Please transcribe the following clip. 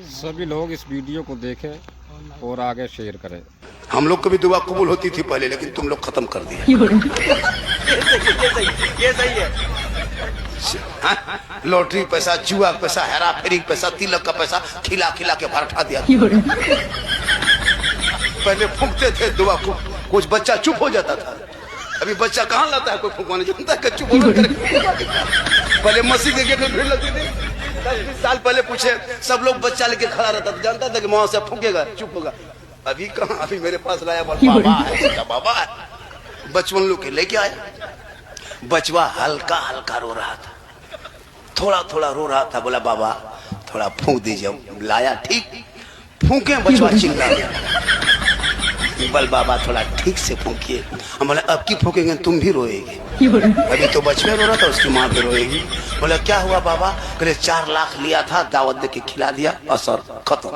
सभी लोग इस वीडियो को देखें और आगे शेयर करें। हम लोग को भी दुआ कबूल होती थी पहले, लेकिन तुम लोग खत्म कर दिया। ये सही है। लॉटरी पैसा, जुआ पैसा, हेरा फेरी पैसा, तिलक का पैसा खिला खिला के भरठा दिया। पहले फूंकते थे दुआ को, कुछ बच्चा चुप हो जाता था। अभी बच्चा कहाँ लाता है, कोई फूंकवाने जानता है? चुप हो कर पहले मस्जिद के गेट में भीड़ लगती थी। 10-20 साल पहले पूछे, सब लोग बच्चा लेके खड़ा रहता था, जानता था कि वहां से फूंकेगा, चुप होगा। अभी कहाँ, अभी मेरे पास लाया बाबा है, बाबा है। बचपन लोग के लेके आया, बचवा हल्का हल्का रो रहा था, थोड़ा थोड़ा रो रहा था। बोला बाबा थोड़ा फूंक दीजिए। लाया, ठीक फूंके, बचवा चिल्ला गया। बल बाबा थोड़ा ठीक से फूंकिए। हम बोले अब की फूकेंगे तुम भी रोएगी। अभी तो बचवे रो रहा था, उसकी माँ भी रोएगी। बोले क्या हुआ बाबा? कहले 4 लाख लिया था, दावत दे के खिला दिया, असर खत्म।